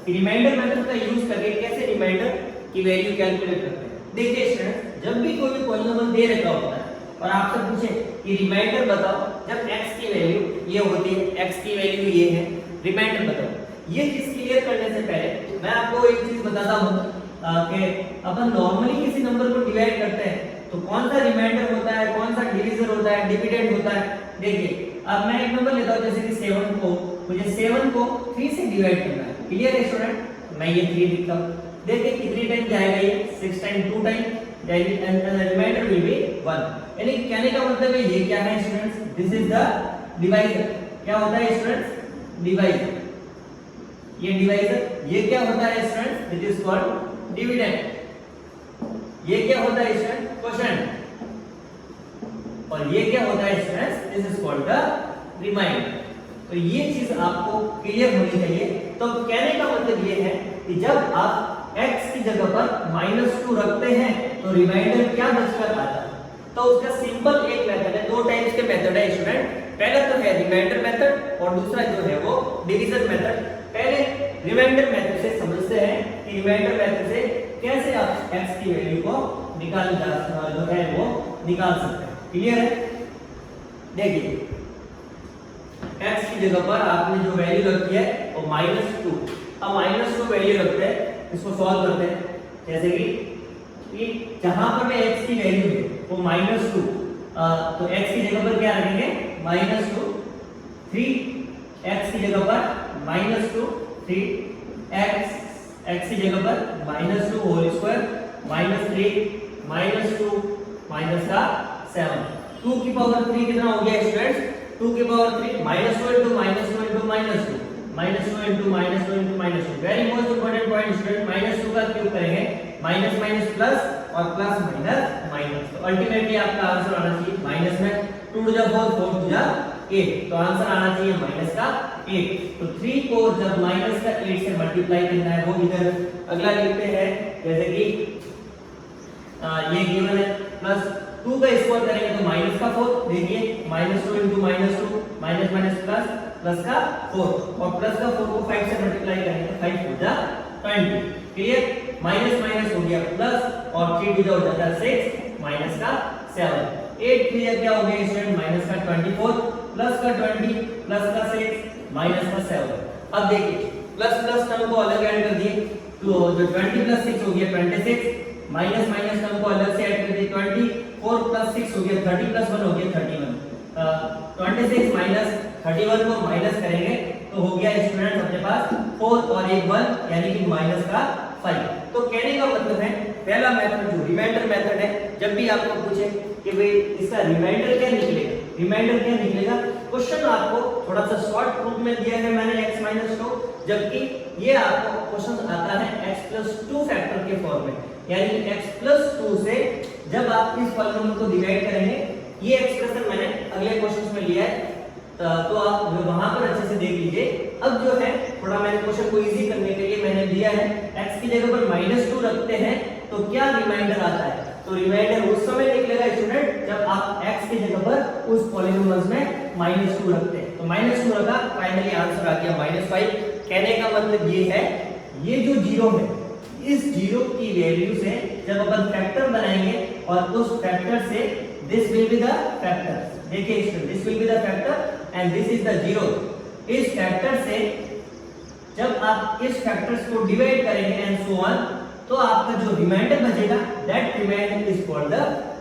कि reminder method का use करके कैसे रिमाइंडर की वैल्यू कैलकुलेट करते हैं। देखिए स्टूडेंट्स, जब भी कोई भी पॉलिनोमियल दे रखा होता है और आपसे पूछे कि रिमाइंडर बताओ जब x की वैल्यू ये होती है, x की वैल्यू ये है, रिमाइंडर बताओ। ये चीज क्लियर करने से पहले मैं आपको एक चीज बताता हूँ कि अपन नॉर्मली किसी नंबर को डिवाइड करते हैं तो कौन सा रिमाइंडर होता है, कौन सा डिवीजर होता है, डिविडेंड होता है। देखिए अब मैं एक नंबर लेता हूँ जैसे कि 7 को, मुझे 7 को 3 से डिवाइड करना है। क्लियर है स्टूडेंट? मैं ये 3 लिखता हूँ। देखिए कितनी टाइम जाएगा ये, 6 time 2 time, remainder will be 1। यानी कहने का मतलब है ये क्या है students, this is the divisor. क्या होता है स्टूडेंट्स? डिवाइजर। ये डिवाइजर, ये क्या होता है students? It is called dividend. ये क्या होता है स्टूडेंट? क्वोशिएंट। और ये क्या होता है students? This is called the remainder. तो ये चीज आपको क्लियर होनी चाहिए। तो कहने का मतलब ये है कि जब आप x की जगह पर -2 रखते हैं तो रिमाइंडर क्या बचकर आता है। तो उसका सिंपल एक मेथड है, दो टाइप्स के मेथड है स्टूडेंट। पहला तो है रिमाइंडर मेथड और दूसरा जो है वो डिवीजन मेथड। पहले रिमाइंडर मेथड से समझते हैं कि रिमाइंडर मेथड से कैसे आप x की वैल्यू को निकाल जो है वो निकाल सकते हैं। क्लियर है? देखिए x की जगह पर आपने जो वैल्यू रखी है वो -2। अब -2 वैल्यू रखते हैं, इसको सॉल्व करते हैं। जैसे कि जहां पर मैं x की वैल्यू है वो -2, तो x की जगह पर क्या रखेंगे? -2। 3 x की जगह पर -2, 3 x की जगह पर -2 होल स्क्वायर, -3 -2 माइनस का 7। 2 की पावर 3 कितना हो गया स्टूडेंट्स? 2 की power 3 -2 into -2 into -2, -2 into -2 into -2। Very most important point student, -2 का क्यूब करेंगे, माइनस माइनस प्लस और प्लस माइनस माइनस। तो अल्टीमेटली आपका आंसर आना चाहिए माइनस में 2 टू द 4 4 टू द 8। तो आंसर आना चाहिए माइनस का 8। तो 3 को जब माइनस का 8 से मल्टीप्लाई करना है वो इधर अगला लिखते हैं। जैसे कि ये गिवन है, प्लस 2 का स्क्वायर करेंगे तो माइनस का 4। देखिए -2 into -2 minus minus plus, plus का 4 और प्लस का 4 को 5 से मल्टीप्लाई करेंगे 5 to the 20। Clear? Minus minus हो गया प्लस और 3 टू द हो जाता है 6 माइनस का 7। 8 क्लियर क्या हो गया स्टूडेंट? माइनस का 24 प्लस का 20 प्लस का 6 माइनस का 7। अब देखिए प्लस प्लस टर्म को अलग ऐड कर दिए तो जो 20 प्लस 6 हो गया 26, माइनस माइनस टर्म को अलग से ऐड कर दिए 24 प्लस 6 हो गया 30 प्लस 1 हो गया 31। 26 माइनस 31 को माइनस करेंगे तो हो गया स्टूडेंट अपने पास 4 और एक 1 यानी कि माइनस का 5। तो कहने का मतलब है पहला मेथड जो रिमाइंडर मेथड है, जब भी आपको पूछे कि भाई इसका रिमाइंडर क्या निकलेगा, रिमाइंडर क्या निकलेगा, क्वेश्चन आपको थोड़ा सा शॉर्ट रूप में दिया है मैंने x - 2, जबकि ये आपको क्वेश्चन आता है x+2 फैक्टर के फॉर्म में। यानी x+2 से जब आप इस पॉलिनोमियल को डिवाइड करेंगे, ये एक्सप्रेशन मैंने अगले क्वेश्चन में लिया है तो आप वहां पर अच्छे से देख लीजिए। अब जो है थोड़ा मैंने क्वेश्चन को इजी करने के लिए मैंने दिया है x की जगह पर -2 रखते हैं तो क्या रिमाइंडर आता है। तो रिमाइंडर उस समय निकलेगा स्टूडेंट जब आप x की जगह पर उस पॉलिनोमियल में -2 रखते हैं। तो -2 रखा, फाइनली आंसर आ गया -5। कहने का मतलब ये है ये जो जीरो है, इस जीरो की वैल्यू से जब अपन फैक्टर बनाएंगे और उस फैक्टर से this will be the factor. देखिए student, this will be the factor and this is the zero. इस फैक्टर से जब आप इस फैक्टर्स को डिवाइड करेंगे एंड सो ऑन, तो आपका जो रिमाइंडर बचेगा that remainder is called the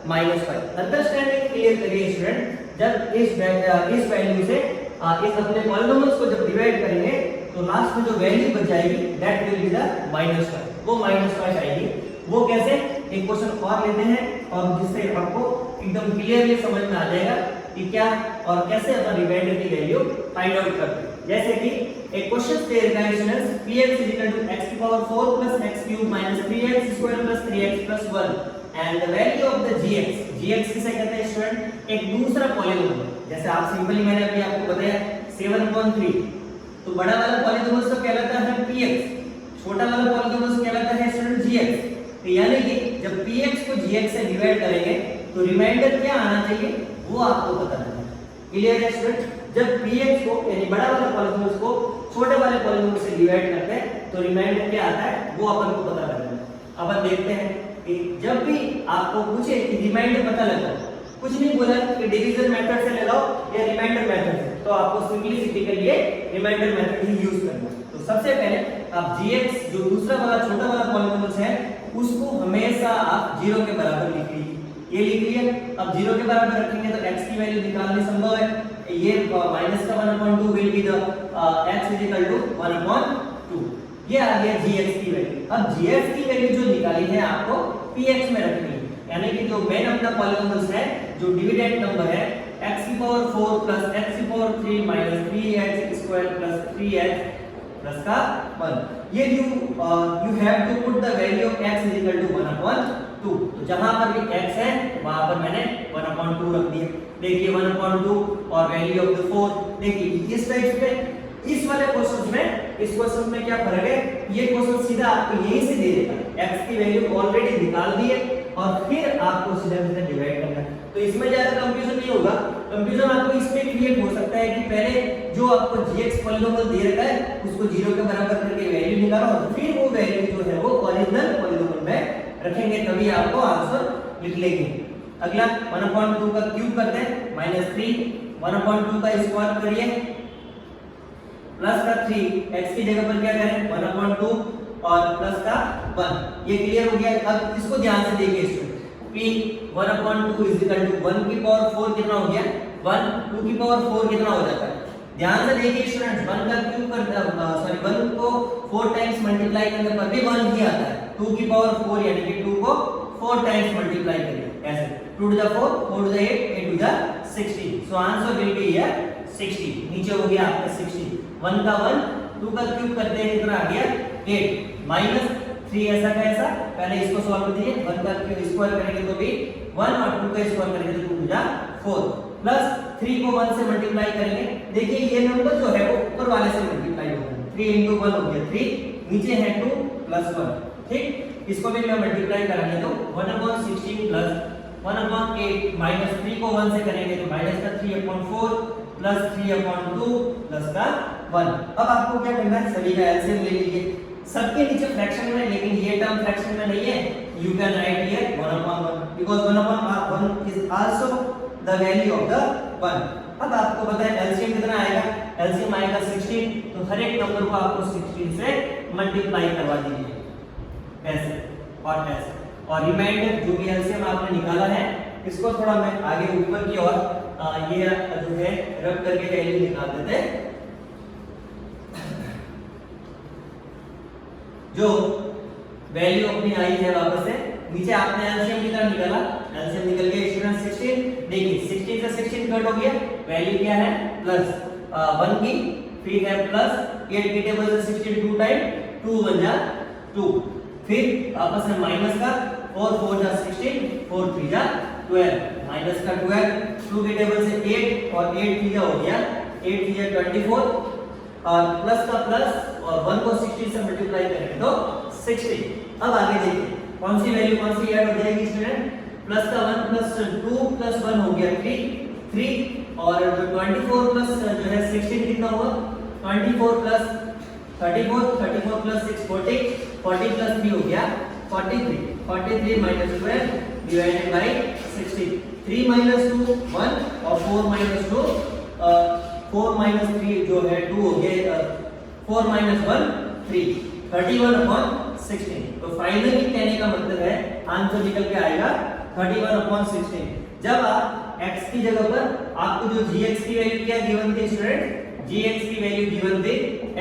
-5। Understanding clear करिए स्टूडेंट। जब इस वैल्यू से इस अपने पॉलिनोमियल्स को जब डिवाइड करेंगे तो लास्ट में जो वैल्यू बच जाएगी दैट विल बी द -5। वो -5 आएगी। वो कैसे, एक क्वेश्चन और लेते हैं और जिससे आपको एकदम क्लियरली समझ में आ जाएगा कि क्या और कैसे अपन रिमाइंडर की वैल्यू फाइंड आउट करते हैं। जैसे कि एक क्वेश्चन दे रखा है students, px = x⁴ + x³ - 3x² + 3x + 1 and the value of the gx किसे कहते हैं स्टूडेंट? एक दूसरा पॉलिनोमियल। जैसे आप सिंपली मैंने अभी आपको बताया 7/3, तो बड़ा वाला पॉलिनोमियल सब कहलाता है px, छोटा वाला पॉलिनोमियल कहलाता है स्टूडेंट gx। तो यानी कि जब px को gx से डिवाइड करेंगे तो रिमाइंडर क्या आना चाहिए वो आपको पता है। क्लियर है स्टूडेंट? जब px को यानी बड़ा वाला पॉलिनोमियल को छोटे वाले पॉलिनोमियल से डिवाइड करते हैं तो रिमाइंडर क्या आता है वो अपन को पता करना है। अपन देखते हैं कि जब भी आपको पूछे कि रिमाइंडर पता लगाओ, कुछ नहीं बोला कि डिवीजन मेथड से लगाओ या रिमाइंडर मेथड से, तो आपको सिंपलिसिटी के लिए रिमाइंडर मेथड ही यूज करना है। तो सबसे पहले आप gx जो दूसरा वाला छोटा वाला पॉलीनोमियल है उसको हमेशा आप 0 के बराबर लिख लीजिए। ये लिख लिया। अब 0 के बराबर रखेंगे तो x की वैल्यू निकालनी संभव है। ये माइनस का 1/2 will be the x is equal to 1/2। ये आ गया gx की वैल्यू। अब gx की वैल्यू जो निकाली है आपको px में रखनी है, यानी कि जो मेन अपना पॉलीनोमियल है, जो डिविडेंड नंबर है x की पावर 4 प्लस x की power 3 minus 3x square plus 3x plus का 1। ये you have to put the value of x is equal to 1/2। तो जहां पर भी x है वहां पर मैंने 1/2 रख दिया। देखिए 1/2 और वैल्यू ऑफ द 4। देखिए इस टाइप पे इस वाले क्वेश्चन में, इस क्वेश्चन में क्या फर्क है, ये क्वेश्चन सीधा आपको यहीं से दे देगा, x की वैल्यू ऑलरेडी निकाल दी है और फिर आपको सीधा सीधा डिवाइड करना है। तो इसमें ज्यादा कंफ्यूजन नहीं होगा। कंफ्यूजन आपको इसमें क्रिएट हो सकता है कि पहले जो आपको gx पॉलीनोमियल दे रखा है उसको 0 के बराबर करके वैल्यू निकालो और फिर वो वैल्यू जो है वो ओरिजिनल पॉलीनोमियल में रखेंगे, तभी आपको आंसर लिख लेंगे। अगला 1/2 का क्यूब करते हैं, -3 1/2 का स्क्वायर करिए प्लस का 3, x की जगह पर क्या करें 1/2 और प्लस का 1। ये क्लियर हो गया। अब इसको ध्यान से देखिए student, p 1/2 is equal to 1 की पावर 4 कितना हो गया 1, 2 की पावर 4 कितना हो जाता है। ध्यान से देखिए स्टूडेंट, 1 का क्यूब कर 1 को 4 टाइम्स मल्टीप्लाई करने पर भी 1 ही आता है। 2 की पावर 4 यानी कि 2 को 4 टाइम्स मल्टीप्लाई करिए ऐसे, 2 to the 4 4 to the 8 8 to the 16। So answer will be here 60। नीचे हो गया आपका 60। 1 का 1, 2 का क्यूब करते हैं कितना आ गया 8 माइनस 3 ऐसा का ऐसा। पहले इसको सॉल्व कर दीजिए। 1 का क्यूब स्क्वायर करेंगे तो भी 1 और 2 का स्क्वायर करेंगे तो 2 हो जाए 4 प्लस 3 को 1 से मल्टीप्लाई करेंगे। देखिए ये नंबर जो है वो ऊपर वाले से मल्टीप्लाई होगा, 3 into 1 हो गया 3, नीचे है 2 प्लस 1। ठीक, इसको भी मैं मल्टीप्लाई करांगे तो 1/16 प्लस 1/8 माइनस 3 को 1 से करेंगे तो माइनस का 3/4 प्लस 3/2 प्लस का 1। अब आपको क्या करना है, सभी का एलसीएम ले लीजिए। सबके नीचे फ्रैक्शन में, लेकिन ये टर्म फ्रैक्शन में नहीं है। You can write here 1/1 because 1/1 is also the value of the 1। अब आपको पता है एलसीएम कितना आएगा, एलसीएम आएगा 16। तो हर एक नंबर को आपको 16 से मल्टीप्लाई करवा दीजिए ऐसे और ऐसे। और रिमाइंडर जो भी एलसीएम आपने निकाला है इसको थोड़ा मैं आगे ऊपर की ओर ये जो है रब करके वैल्यू निकाल देते हैं। जो वैल्यू अपनी आई है वापस से नीचे आपने एलसीएम कितना निकाला, एलसीएम निकल गया स्टूडेंट 16। देखिए 16 से 16 कट हो गया, वैल्यू क्या है प्लस 1 की, फिर है प्लस 8 की टेबल से 16 2 टाइम 2 बन जा 2, फिर आपस में माइनस का 4 4 जा 16 4 3 जा 12 माइनस का 12 2 की टेबल से 8 और 8 3 जा हो गया 8 3 जा 24 और प्लस का प्लस और 1 को 16 से मल्टीप्लाई करेंगे तो 60। अब आगे देखिए कौन सी वैल्यू कौन सी ऐड हो जाएगी स्टूडेंट, प्लस का 1 प्लस 2 प्लस 1 हो गया 3 और 24 प्लस जो है 16 कितना हुआ 24 प्लस 34 प्लस 6 40 प्लस 3 हो गया 43 माइनस 12 डिवाइडेड बाय 60। 3 माइनस 2 1 और 4 माइनस 2 4 माइनस 3 जो है 2 हो गया 4 माइनस 1 3 31/16। तो फाइनली कहने का मतलब है आंसर निकल के आएगा 31/16। जब आप x की जगह पर आपको जो gx की वैल्यू क्या गिवन थी स्टूडेंट, gx की वैल्यू गिवन थी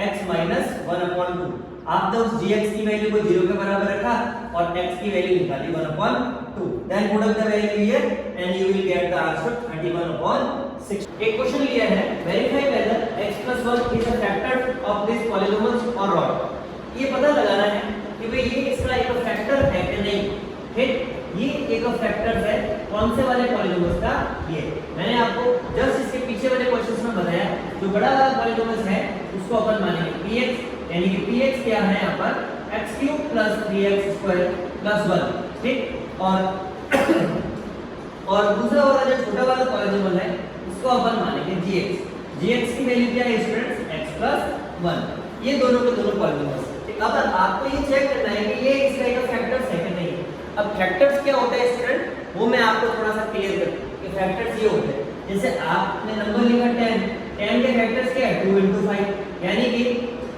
x माइनस 1/2। आपने उस gx की वैल्यू को 0 के बराबर रखा और x की वैल्यू निकाली 1/2। Then put up the value here and you will get the answer 31/6। एक क्वेश्चन लिया है, verify whether x + 1 is a factor of this polynomial और नॉट। ये पता लगाना है कि भाई ये इसका एक फैक्टर है कि नहीं। ठीक, ये एक फैक्टर है कौन से वाले पॉलीनोमियल का, ये मैंने आपको जस्ट इसके पीछे वाले क्वेश्चंस में बताया। जो बड़ा वाला पॉलीनोमियल है उसको अपन मानेंगे px, यानी कि px क्या है यहाँ पर x³ + 3x² + 1। ठीक, और दूसरा वाला जो छोटा वाला पॉलीनोमियल है उसको अपन मानेंगे gx। gx की वैल्यू क्या है स्टूडेंट्स x + 1। ये दोनों के दोनों पॉलीनोमियल है। अब आपको ये चेक करना है कि ये इसका एक फैक्टर्स है कि नहीं। अब फैक्टर्स क्या होता है स्टूडेंट, वो मैं आपको थोड़ा सा क्लियर कर दूं कि फैक्टर्स ये होते हैं, जैसे आपने नंबर लिखा 10, 10 के फैक्टर्स क्या है 2 × 5, यानी कि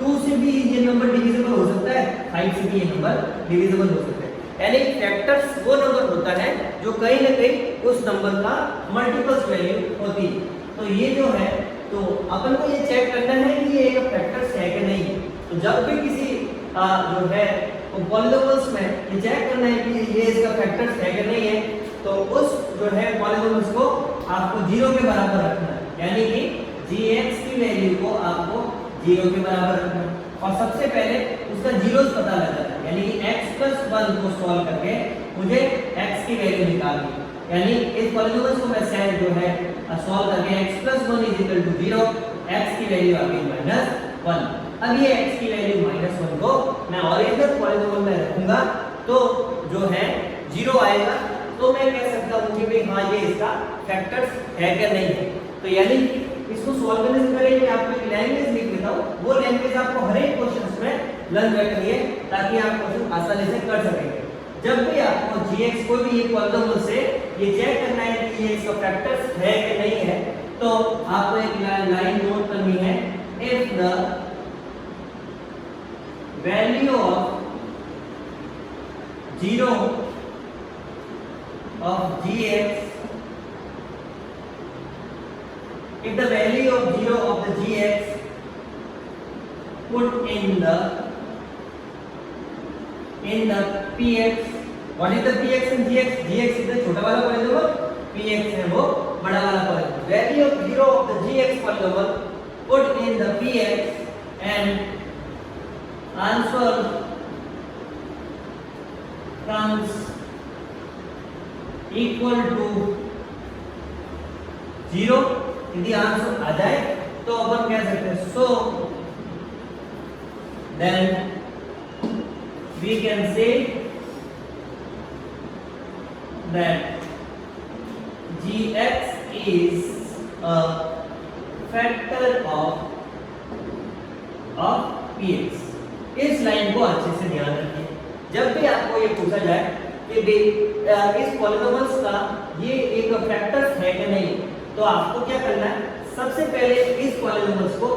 2 से भी ये नंबर डिविजिबल हो सकता है, 5 से भी ये नंबर डिविजिबल हो सकता है। यानी फैक्टर्स वो नंबर होता है जो कहीं ना कहीं उस नंबर का मल्टीपल्स वैल्यू होती है। तो ये जो है, तो अपन को ये चेक करना है कि ये एक फैक्टर्स है कि नहीं। तो जब भी किसी जो है पॉलीनोमियल्स में ये चेक करना है कि ये इसका फैक्टर्स है कि नहीं है, तो उस जो है पॉलीनोमियल्स को आपको 0 के बराबर रखना है, यानी कि gx की वैल्यू को आपको 0 के बराबर रखना है। और सबसे पहले उसका जीरोस पता लगाना है, यानी कि x + 1 को सॉल्व करके मुझे x की वैल्यू निकालनी है। यानी इस पॉलीनोमियल को मैं सेट जो है सॉल्व करके x + 1 = 0, x की वैल्यू आ गई -1। अब ये x की वैल्यू -1 को मैं ओरिजिनल पॉलीनोमियल में रखूंगा तो जो है 0 आएगा। तो मैं कह सकता हूं कि भाई हाँ ये इसका फैक्टर्स है क्या नहीं है। तो यानी इसको सॉल्व करने से पहले मैं आपको एक लैंग्वेज लिख देता हूं, वो लैंग्वेज आपको हर एक क्वेश्चंस में लर्न करनी है ताकि आप क्वेश्चन आसानी से कर सकेंगे। जब भी आपको gx कोई भी ये पॉलीनोमियल से ये चेक करना है कि ये इसका फैक्टर्स है कि नहीं है, तो आपको एक लाइन नोट करनी है, if the value of 0 of gx, if the value of 0 of the gx put in the px, what is the px and gx? Gx is the छोटा वाला पॉलीनोमियल, px है वो बड़ा वाला polynomial. Value of 0 of the gx polynomial put in the px and answer comes equal to 0। यदि answer आ जाए तो अपन कह सकते हैं so then we can say that gx is a factor of px। इस लाइन को अच्छे से ध्यान रखिए। जब भी आपको ये पूछा जाए कि इस पॉलीनोमियल्स का ये एक फैक्टर्स है कि नहीं, तो आपको क्या करना है, सबसे पहले इस पॉलीनोमियल्स को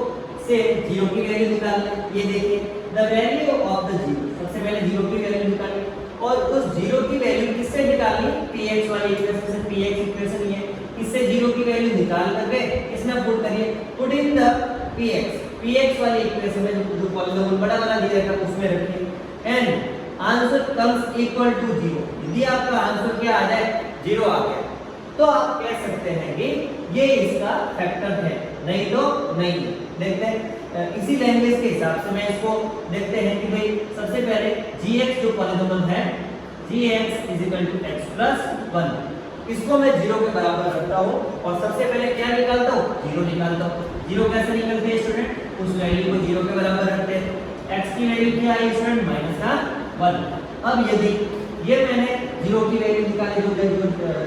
से 0 की वैल्यू निकालना है। ये देखिए द वैल्यू ऑफ द 0, सबसे पहले 0 की वैल्यू निकालनी और उस 0 की वैल्यू किससे निकालनी, px वाली इक्वेशन से। px इक्वेशन ये इससे 0 की वैल्यू निकाल करके इसमें पुट करिए, पुट इन द px वाली इक्वेशन में जो पॉलीनोमियल बड़ा वाला दिया था उसमें रखिए and answer comes equal to 0। यदि आपका आंसर क्या आ जाए 0 आ गया तो आप कह सकते हैं कि ये इसका फैक्टर है, नहीं तो नहीं। देखते हैं इसी लैंग्वेज के हिसाब से मैं इसको देखते हैं कि भाई सबसे पहले gx जो पॉलीनोमियल है gx = x + 1, इसको मैं 0 के बराबर रखता हूँ और सबसे पहले क्या निकालता हूँ, 0 निकालता हूँ। 0 कैसे निकलते हैं स्टूडेंट, उस वैल्यू को 0 के बराबर रखते हैं। x की वैल्यू क्या आई स्टूडेंट -1। अब यदि ये मैंने 0 की वैल्यू निकाली जो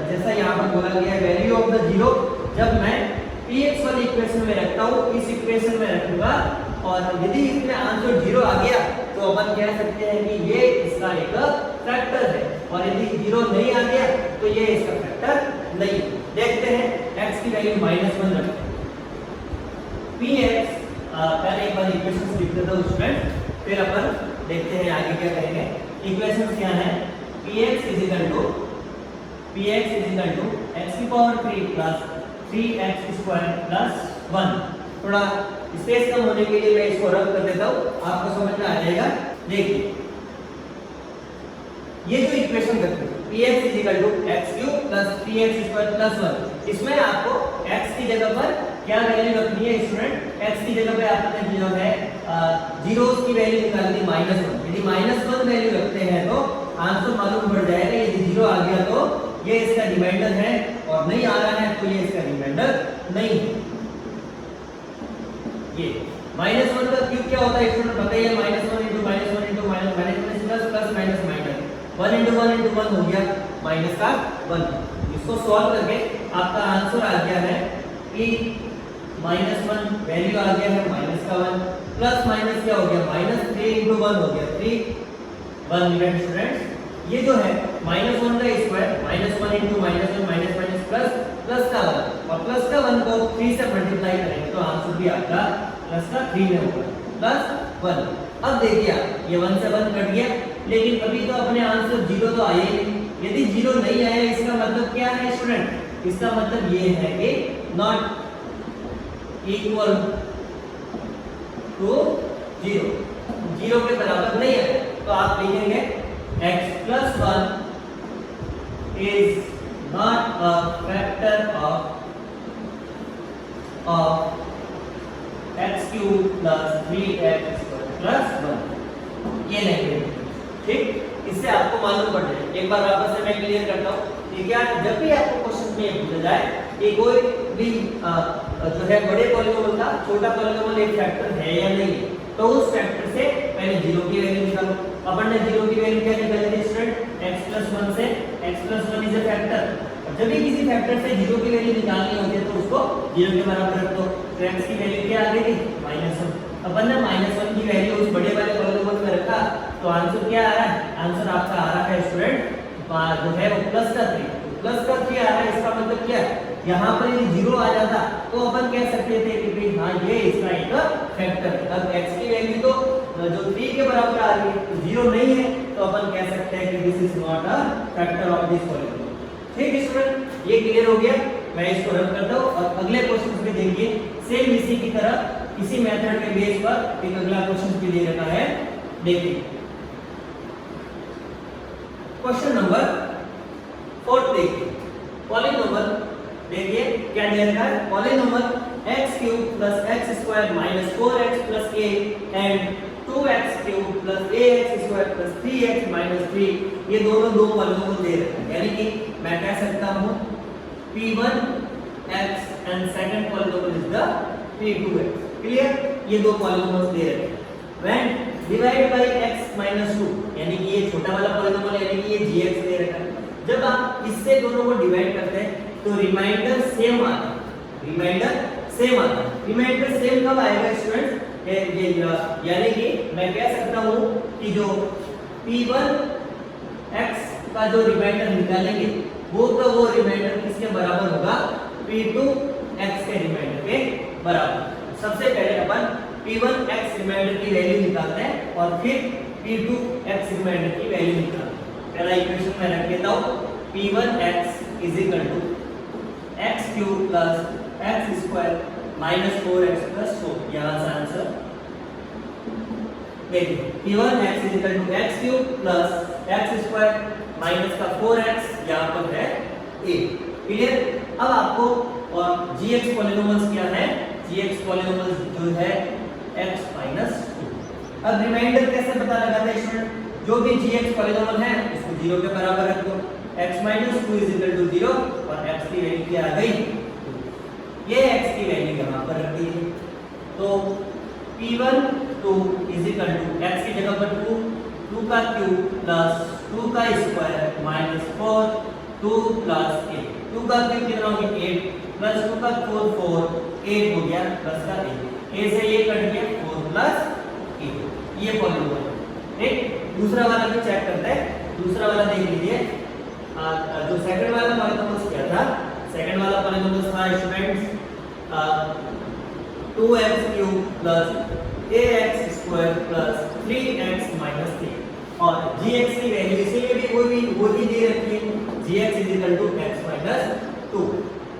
जैसा यहाँ पर बोला गया है वैल्यू ऑफ द 0, जब मैं px वाली इक्वेशन में रखता हूँ, इस इक्वेशन में रखूंगा और यदि इसमें आंसर 0 आ गया तो अपन कह सकते हैं कि ये इसका एक फैक्टर है और यदि 0 नहीं आ गया तो ये इसका फैक्टर नहीं। देखते हैं x की वैल्यू -1 रखते हैं। px पहले एक बार इक्वेशन लिख देता हूँ स्टूडेंट, फिर अपन देखते हैं आगे क्या करेंगे। इक्वेशन क्या है, px = x³ + 3x² + 1। थोड़ा स्पेस कम होने के लिए मैं इसको रब कर देता हूँ, आपको समझ में आ जाएगा। देखिए ये जो इक्वेशन करते हैं px = x³ + 3x² + 1, इसमें आपको x की जगह पर क्या वैल्यू रखनी है स्टूडेंट, x की जगह पे आपने जो है जीरोस की वैल्यू निकालनी -1। यदि -1 वैल्यू रखते हैं तो आंसर मालूम पड़ जाएगा। यदि 0 आ गया तो ये इसका रिमाइंडर है और नहीं आ रहा है तो ये इसका रिमाइंडर नहीं है। ये -1 का क्यूब क्या होता है स्टूडेंट बताइए, -1 * -1 * -1 + +- 1 * 1 * 1 हो गया -1। इसको सॉल्व करके आपका आंसर आ गया है कि -1 वैल्यू आ गया है -1, प्लस माइनस क्या हो गया, माइनस 3 into 1 हो गया 3 1 मिनट स्टूडेंट्स। ये जो है माइनस 1 का square minus 1 into minus 1 minus minus plus plus का 1 और प्लस का 1 को 3 से मल्टीप्लाई करेंगे तो आंसर भी आपका प्लस का 3 में होगा प्लस 1। अब देखिए आप ये 1 से 1 कट गया, लेकिन अभी तो अपने आंसर 0 तो आया ही नहीं। यदि 0 नहीं आया इसका मतलब क्या है स्टूडेंट, इसका मतलब ये है कि नॉट इक्वल टू 0, 0 के बराबर नहीं है। तो आप लिखेंगे x plus 1 is not a factor of x cube plus 3x square plus 1। ये नहीं, ठीक, इससे आपको मालूम पड़ जाए। एक बार वापस से मैं क्लियर करता हूँ कि क्या जब भी आपको क्वेश्चन में पूछा जाए कि कोई भी जो है बड़े पॉलीनोमियल का छोटा पॉलीनोमियल एक फैक्टर है या नहीं है, तो उस फैक्टर से पहले 0 की वैल्यू निकालो। अपन ने 0 की वैल्यू क्या निकाली थी स्टूडेंट, x plus 1 से x plus 1 is a factor. जब भी किसी फैक्टर से 0 की वैल्यू निकालनी होती है तो उसको 0 के बराबर रख दो। तो x की वैल्यू क्या आ गई थी, -1। अपन ने -1 की वैल्यू उस बड़े वाले पॉलीनोमियल में रखा तो आंसर क्या आ रहा है, आंसर आपका आ रहा है स्टूडेंट जो है वो प्लस का 3 आ रहा है। इसका मतलब क्या है, यहाँ पर यदि 0 आ जाता तो अपन कह सकते थे कि भाई हाँ ये इसका एक फैक्टर है। अब x की वैल्यू तो जो 3 के बराबर आ रही है, 0 नहीं है, तो अपन कह सकते हैं कि this is not a factor of this polynomial. ठीक है स्टूडेंट, ये क्लियर हो गया। मैं इसको रन करता हूँ और अगले क्वेश्चन में देखिए सेम इसी की तरह इसी मेथड के बेस पर एक अगला क्वेश्चन भी दे रखा है। देखिए क्वेश्चन नंबर 4 देखिए, पॉलीनोमियल देखिए क्या दे रखा है, polynomial x cube plus x square minus 4x plus a and 2x cube plus ax square plus 3x minus 3, ये दोनों दो पॉलीनोमियल दे रखे हैं। यानी कि मैं कह सकता हूँ p1x and second polynomial is the p2x। Clear, ये दो पॉलीनोमियल्स दे रखे हैं। when divided by x minus 2, यानी कि ये छोटा वाला पॉलीनोमियल यानी कि ये gx दे रखा है। जब आप इससे दोनों को डिवाइड करते हैं तो रिमाइंडर सेम आता है, रिमाइंडर सेम कब आएगा स्टूडेंट्स, यानी कि मैं कह सकता हूँ कि जो p1x का जो रिमाइंडर निकालेंगे वो रिमाइंडर किसके बराबर होगा, p2x के रिमाइंडर के बराबर। सबसे पहले अपन p1x रिमाइंडर की वैल्यू निकालते हैं और फिर p2x रिमाइंडर की वैल्यू निकालते हैं। पहला इक्वेशन में रख देता हूँ p1x is equal to x cube plus x square minus 4x plus 4। यहाँ से आंसर देखिए p1x is equal to x cube plus x square minus का 4x यहाँ पर है a। क्लियर, अब आपको और gx पॉलीनोमियल्स क्या है, gx पॉलीनोमियल्स जो है x minus 2। अब रिमाइंडर कैसे पता लगाते हैं स्टूडेंट, जो भी gx पॉलीनोमियल है उसको 0 के बराबर रख दो। x minus 2 is equal to 0 और x की वैल्यू क्या आ गई, ये x की वैल्यू यहाँ पर रख दीजिए। तो p1 2 is equal to x की जगह पर 2 का क्यूब प्लस 2 का स्क्वायर माइनस 4 2 प्लस 8, 2 का क्यूब कितना हो गया 8 प्लस 2 का 4 8 हो गया प्लस का 8, a से ये कट गया 4 प्लस 8, ये पॉलीनोमियल। ठीक, दूसरा वाला भी चेक करते हैं। दूसरा वाला देख लीजिए, जो सेकंड वाला पॉलीनोमियल क्या था, सेकंड वाला पॉलीनोमियल था students 2x cube plus ax square plus 3x minus 3 और gx की वैल्यू इसीलिए भी वही दे रखी है, gx is equal to x minus 2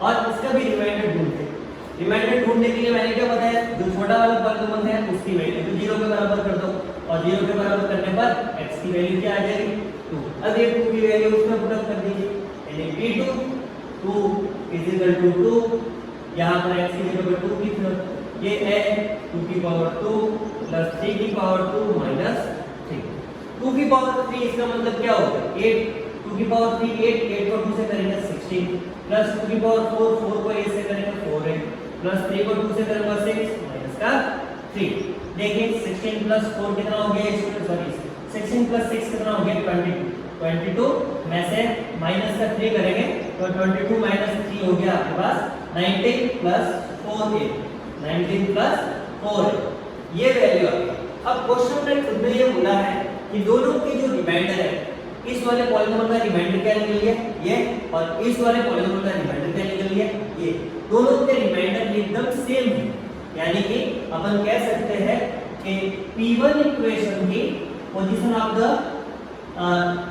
और इसका भी रिमाइंडर ढूंढते हैं। रिमाइंडर ढूंढने के लिए मैंने क्या बताया, जो छोटा वाला पॉलीनोमियल है उसकी वैल्यू तो 0 के बराबर कर दो और 0 के बराबर करने पर x की वैल्यू क्या आ जाएगी 2। अब ये 2 की वैल्यू उसमें पुट अप कर दीजिए, यानी p2 2 इज इक्वल टू 2, यहां पर x की जगह पर 2 की तरफ ये है 2 की पावर 2 प्लस 3 की पावर 2 माइनस 3। 2 की पावर 3 इसका मतलब क्या होगा 8, 2 की पावर 3 8 को 2 से करेंगे 16 प्लस 2 की पावर 4 को 8 से करेंगे 4 प्लस 3 को 2 से करेंगे 6 माइनस का 3। देखिए 16 प्लस 4 कितना हो गया स्टूडेंट, सॉरी 16 प्लस 6 कितना हो गया 22 में से माइनस का 3 करेंगे तो 22 माइनस 3 हो गया आपके पास 19 प्लस 4 19 प्लस 4, ये वैल्यू आ गई। अब क्वेश्चन में खुद ने ये बोला है कि दोनों के जो रिमाइंडर है, इस वाले पॉलीनोमियल का रिमाइंडर क्या निकल गया ये, और इस वाले पॉलीनोमियल का रिमाइंडर क्या निकल गया ये, दोनों के रिमाइंडर एकदम सेम है। यानी कि अपन कह सकते हैं कि P1 इक्वेशन की पोजीशन ऑफ द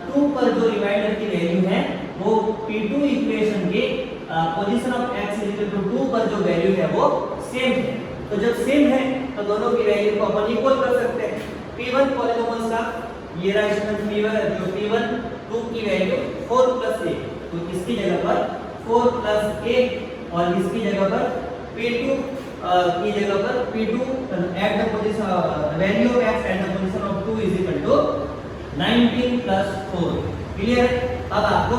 2 पर जो रिमाइंडर की वैल्यू है वो P2 इक्वेशन के पोजीशन ऑफ x 2 पर जो वैल्यू है वो सेम है। तो जब सेम है तो दोनों की वैल्यू को अपन इक्वल कर सकते हैं। P1 पॉलीनोमियल का ये रहा स्टूडेंट P1 जो P1 2 की वैल्यू 4 + a, तो इसकी जगह पर 4 + a और इसकी जगह पर P2 की जगह पर P2 at the position value of x at the position of 2 is equal to 19 + 4। Clear है? अब आपको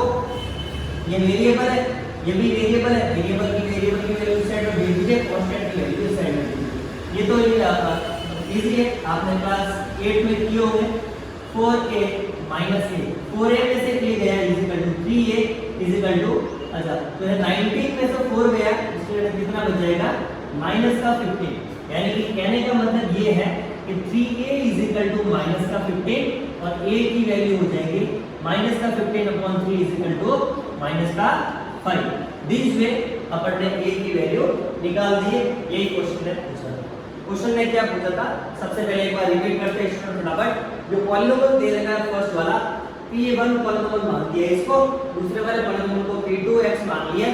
ये वेरिएबल है, ये भी वेरिएबल है, वेरिएबल की वैल्यू इस साइड में भेज दीजिए, कांस्टेंट की वैल्यू इस साइड में भेज दीजिए। ये तो इजी है, आपने क्लास 8 में किए होंगे। 4a - a 4a में से किया गया is equal to 3a is equal to, अच्छा तो ये 19 में से 4 गया, इसलिए कितना बच जाएगा -15। यानी कि कहने का मतलब ये है कि 3a इज इक्वल टू -15 और a की वैल्यू हो जाएगी -15/3 is equal to -5। This way अपन ने a की वैल्यू निकाल दी है। यही क्वेश्चन है पूछा। क्वेश्चन ने क्या पूछा था, सबसे पहले एक बार रिपीट करते हैं स्टूडेंट फटाफट। जो पॉलीनोमियल दे रखा है फर्स्ट वाला P1 पॉलीनोमियल मान दिया इसको, दूसरे वाले पॉलीनोमियल को P2x मान लिया।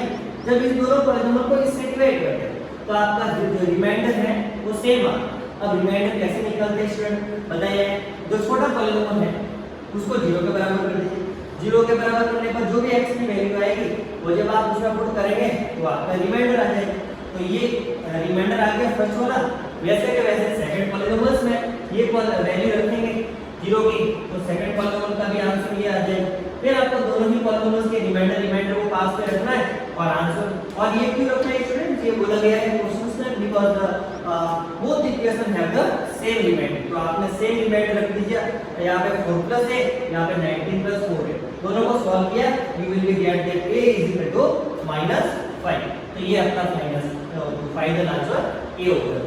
जब इस दोनों पॉलीनोमियल को इससे डिवाइड करते हैं तो आपका जो रिमाइंडर है वो सेम आ। अब रिमाइंडर कैसे निकालते हैं स्टूडेंट बताइए। जो छोटा पॉलीनोमियल है उसको 0 के बराबर कर दीजिए। 0 के बराबर करने पर जो भी x की वैल्यू आएगी वो जब आप उसमें पुट करेंगे तो आपका रिमाइंडर आ जाएगा। तो ये रिमाइंडर आ गया फर्स्ट वाला। वैसे के वैसे सेकंड पॉलीनोमियल्स में ये वैल्यू रखेंगे 0 की, तो सेकंड पॉलीनोमियल का भी आंसर ये आ जाएगा। फिर आपको दोनों ही पॉलीनोमियल्स के रिमाइंडर को पास पे रखना है और आंसर। और ये क्यों रखना है स्टूडेंट, ये बोला गया है क्वेश्चंस में because both equation have the same remainder. तो आपने सेम रिमाइंडर रख दीजिए। यहां पे 4 + a, यहां पे 19 + 4 है। दोनों को सॉल्व किया, you will be get that a is equal to -5। तो ये आपका फाइनल आंसर a होगा।